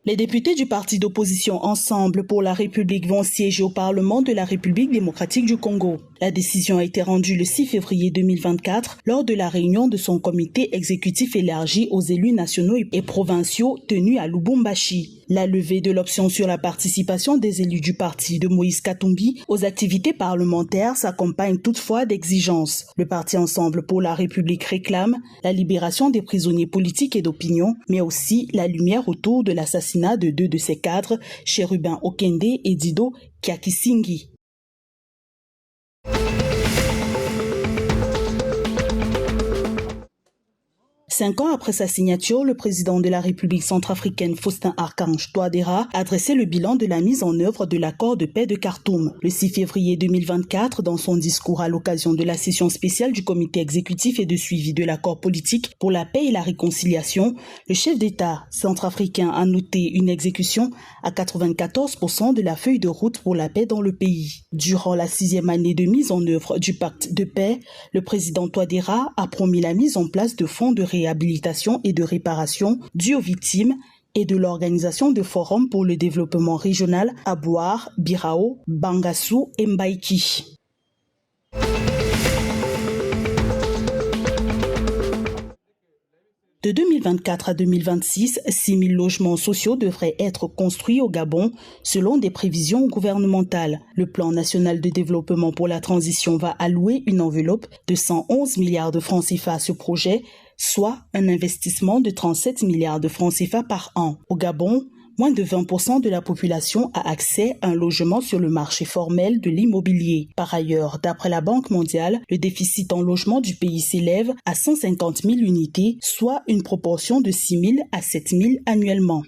Les députés du parti d'opposition Ensemble pour la République vont siéger au Parlement de la République démocratique du Congo. La décision a été rendue le 6 février 2024 lors de la réunion de son comité exécutif élargi aux élus nationaux et provinciaux tenu à Lubumbashi. La levée de l'option sur la participation des élus du parti de Moïse Katumbi aux activités parlementaires s'accompagne toutefois d'exigences. Le parti Ensemble pour la République réclame la libération des prisonniers politiques et d'opinion, mais aussi la lumière autour de l'assassinat de 2 de ses cadres, Chérubin Okende et Dido Kiakisingi. Cinq ans après sa signature, le président de la République centrafricaine Faustin-Archange Touadéra a dressé le bilan de la mise en œuvre de l'accord de paix de Khartoum. Le 6 février 2024, dans son discours à l'occasion de la session spéciale du comité exécutif et de suivi de l'accord politique pour la paix et la réconciliation, le chef d'État centrafricain a noté une exécution à 94% de la feuille de route pour la paix dans le pays. Durant la 6e année de mise en œuvre du pacte de paix, le président Touadéra a promis la mise en place de fonds de réhabilitation et de réparation dus aux victimes et de l'organisation de forums pour le développement régional à Bouar, Birao, Bangassou et Mbaïki. De 2024 à 2026, 6 000 logements sociaux devraient être construits au Gabon selon des prévisions gouvernementales. Le plan national de développement pour la transition va allouer une enveloppe de 111 milliards de francs CFA à ce projet, soit un investissement de 37 milliards de francs CFA par an. Au Gabon, moins de 20% de la population a accès à un logement sur le marché formel de l'immobilier. Par ailleurs, d'après la Banque mondiale, le déficit en logement du pays s'élève à 150 000 unités, soit une proportion de 6 000 à 7 000 annuellement.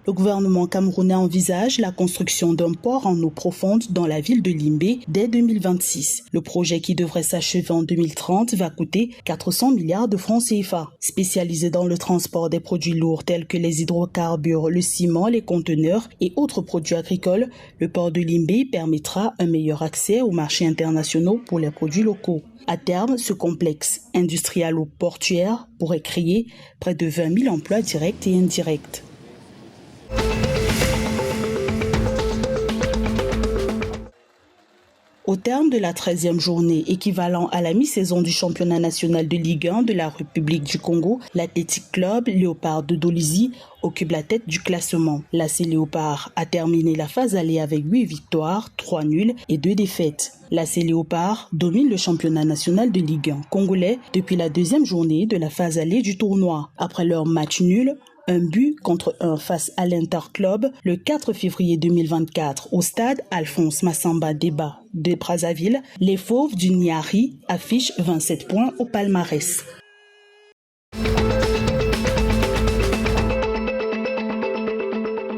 Le gouvernement camerounais envisage la construction d'un port en eau profonde dans la ville de Limbé dès 2026. Le projet qui devrait s'achever en 2030 va coûter 400 milliards de francs CFA. Spécialisé dans le transport des produits lourds tels que les hydrocarbures, le ciment, les conteneurs et autres produits agricoles, le port de Limbé permettra un meilleur accès aux marchés internationaux pour les produits locaux. À terme, ce complexe industrialo-portuaire pourrait créer près de 20 000 emplois directs et indirects. Au terme de la 13e journée, équivalent à la mi-saison du championnat national de Ligue 1 de la République du Congo, l'Athletic Club Léopard de Dolisie occupe la tête du classement. L'AC Léopard a terminé la phase aller avec 8 victoires, 3 nuls et 2 défaites. L'AC Léopard domine le championnat national de Ligue 1 congolais depuis la 2e journée de la phase aller du tournoi. Après leur match nul, un but contre un face à l'Interclub le 4 février 2024 au stade Alphonse Massamba Déba de Brazzaville, les Fauves du Niari affichent 27 points au palmarès.